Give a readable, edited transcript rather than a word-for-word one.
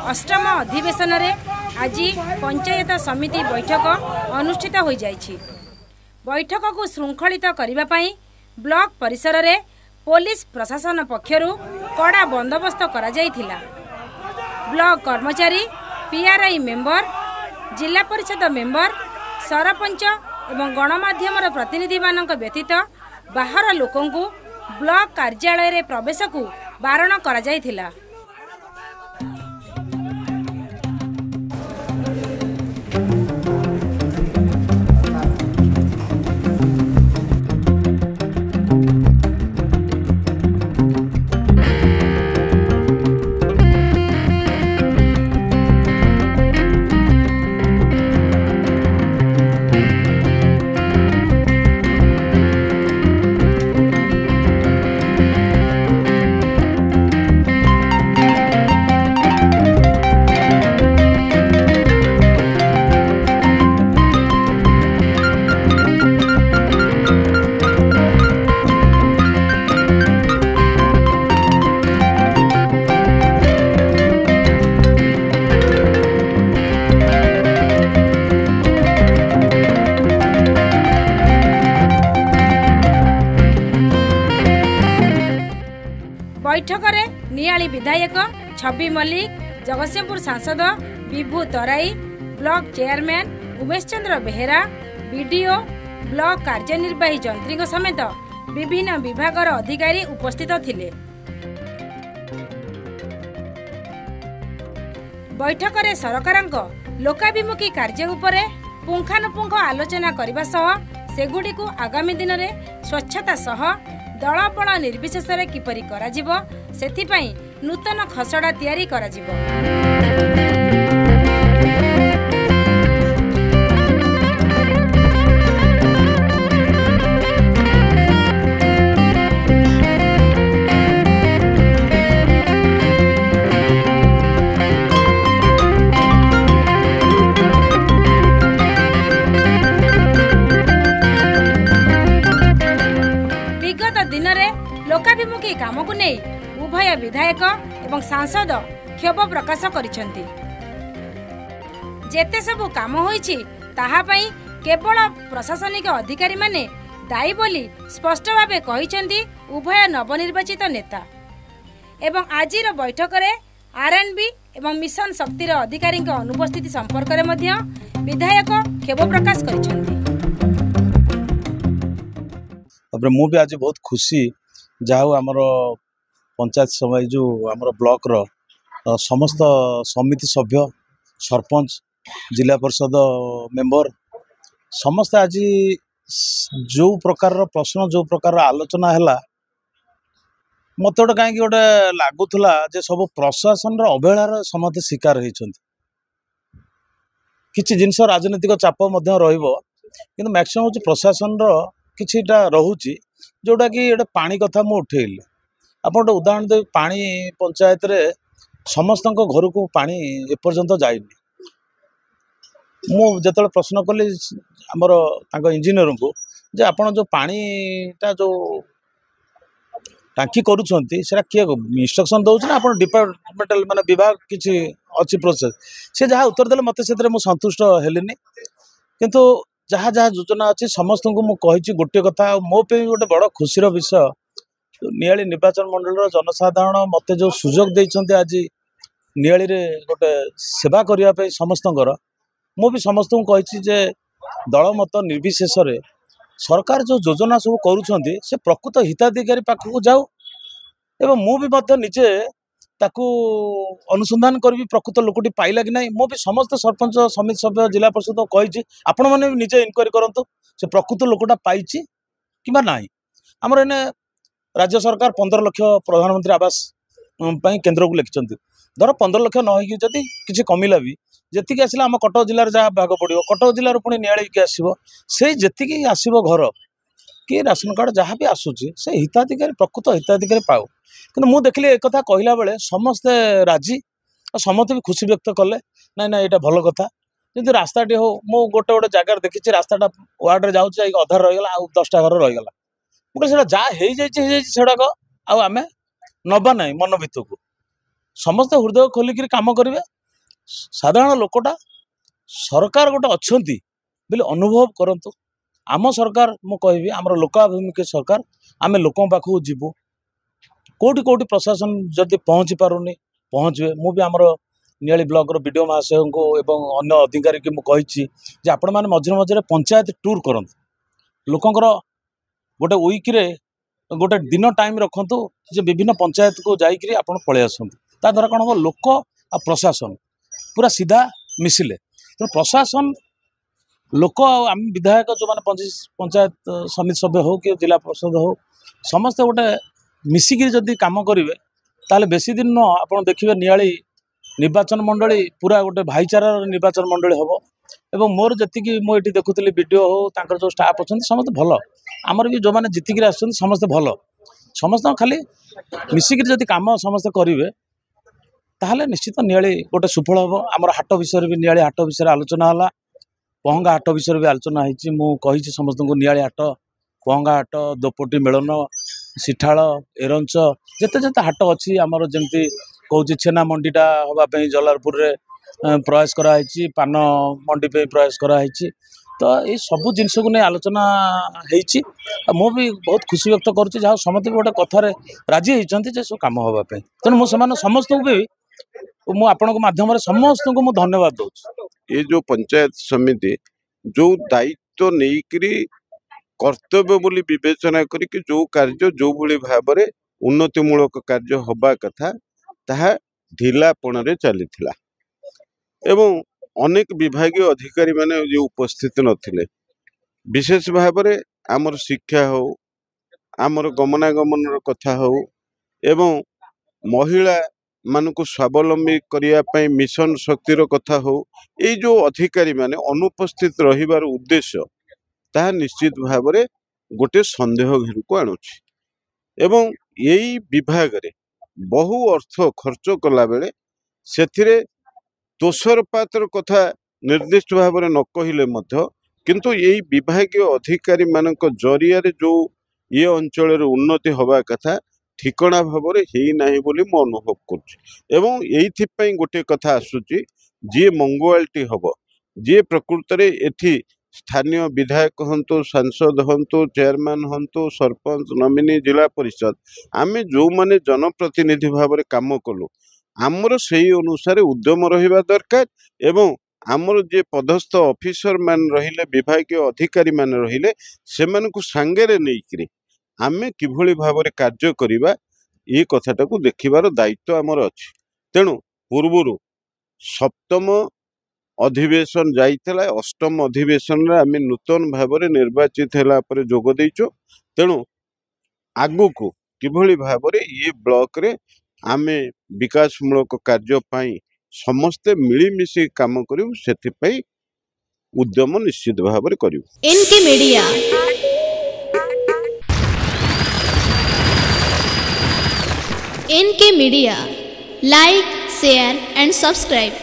अष्टम अधिवेशन रे आज पंचायत समिति बैठक अनुष्ठित हो जाइछि। बैठक को श्रृंखलित करने पर ब्लॉक परिसर रे पुलिस प्रशासन पक्षरु कड़ा बंदोबस्त करा जाइथिला। ब्लॉक कर्मचारी, पीआरआई मेंबर, जिला परिषद मेंबर, सरपंच एवं गणमाध्यम प्रतिनिधि मानक व्यतीत बाहर लोकों को ब्लॉक कार्यालय रे प्रवेश को बारण करा जाइथिला। बैठक में नियाली विधायक छवि मल्लिक, जगतसिंहपुर सांसद विभू तराई, block chairman Umesh Chandra Behera, BDO, block कार्यनिर्वाही जंत्री समेत विभिन्न विभागर अधिकारी उपस्थित थिले। बैठक में सरकारक लोकाभिमुखी कार्य उपरे पुंखानुपुंख आलोचना करने सह सेगुड़ी को आगामी दिन में स्वच्छता सह दलबल निर्विशेष किपरि कराजिबो सेथिपाई नूतन खसड़ा तैयारी कराजिबो। लोकाभिमुखी काम को नहीं उभय विधायक एवं सांसद क्षोभ प्रकाश करिसेंती। जेते सबु काम होईछि ताहा पई केवल प्रशासनिक अधिकारी माने दायी बोली स्पष्ट भावे कहिसेंती उभय नवनिर्वाचित नेता। एवं आजिर बैठक रे आरएनबी एवं मिशन शक्तिर अधिकारी अनुपस्थिति संपर्क रे मध्य विधायक क्षोभ प्रकाश करिसेंती। मु भी आज बहुत खुशी जाओ आमर पंचायत समय जो आमर ब्लॉक रो समस्त समिति सभ्य, सरपंच, जिला परिषद मेंबर समस्त आज जो प्रकार प्रश्न जो प्रकार आलोचना है मत गोटे कहीं गोटे लगुला जे सब प्रशासन अवहेलार समस्त शिकार होती किसी जिनस राजनीतिक चाप कि मैक्सिमम हूँ प्रशासन किछिटा रोचे जोटा कि गोटे पानी कथा मुझे उठेली आप गोटे उदाहरण देवी पानी पंचायत रे समस्त घर को पानी एपर्यंत जाइनि। मुझे प्रश्न कली आमर इंजीनियर को जे आपण जो पानीटा जो टांकी करुँचे किए इंस्ट्रक्शन दौर ना आप डिपार्टमेंटाल माने विभाग किसी अच्छी प्रोसेस सी जहाँ उत्तर देले मत से संतुष्ट हेलिनी किंतु जहाँ जहाँ योजना अच्छी समस्त को मुझे गोटे कथा मो पे गोटे बड़ खुशीर विषय नियाली निर्वाचन मंडल जनसाधारण मत जो सुजोग देते आज नियाली रे गोटे सेवा करने समस्तଙ୍କର मु भी समस्त को कही जे दल मत निर्विशेष सरकार जो योजना सब करुँच से प्रकृत हिताधिकारी पाखक जाऊ एवं मु भी निजे ताकू अनुसंधान करी प्रकृत लोकटी पाइला कि नहीं। मु भी समस्त सरपंच समिति सभ्य जिला परिषद कही आपण मैंने भी निजे इनक्वारी करूँ से प्रकृत लोकटा पाई कि ना। आमर एने राज्य सरकार 15 लाख प्रधानमंत्री आवास केन्द्र को लिखिं धर 15 लाख न होगी किसी कमिला भी जी आसला आम कटक जिले जहाँ भाग पड़ो कटक जिलूर पुणी नियाली आसो से जी आसो घर कि राशन कार्ड जहाँ भी आसूची से हिताधिकारी प्रकृत हिताधिकारी पाऊ कि मुझे देखिली एक कथा कहला बेले समस्ते राजी और समस्त भी खुशी व्यक्त कले ना ना यहाँ भल कथा जमी रास्ताटी हो मु गोटे गोटे जगार देखी रास्ताटा वार्ड जाऊँगी अधार रहीगला आ 10टा घर रहीगला मुझे सेगुड़ाक आम नवा ना मन भितर को समस्त हृदय खोलिक कम करेंगे साधारण लोकटा सरकार गोटे अच्छा बोले अनुभव करतु आम सरकार मु कहि आम लोकाभिमुखी सरकार आम लोक पाखक जीवु कोटि कोटि प्रशासन जदि पहुँची पारुनी पहुँचे मुझे आमर नियाली ब्लॉक बीडीओ महाशय को एवं अन्य अधिकारी की मुझे आपण मैंने मझे मझे पंचायत टूर करंतु लोकंर गोटे वीक्रे गोटे दिन टाइम रखु जे विभिन्न पंचायत को जाकि आप पलि आसतु ता द्वारा कौन हम लोक आ प्रशासन पूरा सीधा मिसिले तो प्रशासन लोक आम विधायक जो मैंने पंचायत समिति सभ्य हो कि जिला परिषद हो समस्ते गोटे मिसिकी जदि कम करेंगे ताले बेसी दिन न आप देखिए नियाली निर्वाचन मंडली पूरा गोटे भाईचारार निर्वाचन मंडली हम एवं मोर जी मुझे देखुली वीडियो हो तांकर जो स्टाफ अच्छा समस्त भल आमर भी जो मैंने जीतिक समस्ते भल समस्त खाली मिसिक जदि कम समस्ते करेंगे ताहले निश्चित नियाली गोटे सुफल हम आमर हाट विषय भी नियाली हाट विषय आलोचना है पहंगा हाट विषय भी आलोचना होती समस्त को नियाली हाट पहंगा हाट दोपटी मिलन सिठाल एरंच जिते जिते हाट अच्छी आमर जमी कौच छेना मंडीटा हाँपाई जलारपुर में प्रयास कराई पान मंडी पे प्रयास कराई तो ये सब जिनस को नहीं आलोचना हो भी बहुत खुशी व्यक्त करुँच जहाँ समस्त गोटे कथार राजी होती सब कम हाँपाई तेणु मुझे समस्त भी मु आपण माध्यम समस्त को धन्यवाद दूँ। ये जो पंचायत समिति जो दायित्व नहीं कर्तव्य बोली विवेचना करी जो कार्य जो भली भाव में उन्नतिमूलक कार्य हवा कथा ताहा ढिलापण चली एवं अनेक विभागीय अधिकारी माने जो उपस्थित नथिले विशेष भाव में आमर शिक्षा हो आमर गमनागमन कथा हो एवं महिला मानक स्वावलंबी करने मिशन शक्तिर कथा हो ये जो अधिकारी माने अनुपस्थित रहिबार उद्देश्य ताहा निश्चित भाव में गोटे संदेह घेर को आणुछि एवं यही विभाग रे बहु अर्थ खर्च कला बेले सेथिरे तोषरपातर कथा निर्दिष्ट भाव में न कहले मध्य किंतु यही विभागीय अधिकारी मानक जरिया जो ये अंचल उन्नति हवा कथा ठिकणा भाव में ही नहीं बोली मु अनुभव कर एवं यही गोटे कथा आसुची जी मंगुआलटी हम जी प्रकृत में एथि स्थानीय विधायक हंतु सांसद हंतु चेयरमैन हंतु सरपंच नमिनी जिला परिषद आमे जो माने जनप्रतिनिधि भाव में काम कलु आमर से अनुसार उद्यम रहिबा दरकार एवं आमर जे पदस्थ ऑफिसर मान रहिले विभागीय अधिकारी मान रहिले से मानकु सांगेरे नेइकरी आमे किभली भाव में कार्य करिबा ये कथाटा को देखिबार दायित्व आमर अछि तेणु पूर्वरु सप्तम अधिवेशन जाइतला अष्टम अधिवेशन रे आमे नूतन भाव में निर्वाचित हैला पर जोग देइचो तेणु आगु को किभली भाव में ये ब्लॉक रे आमे विकासमूलक कार्य पाई समस्ते मिलीमिशी काम करिउ सेथिपई उद्यम निश्चित भाव में करिउ। NK media like share and subscribe.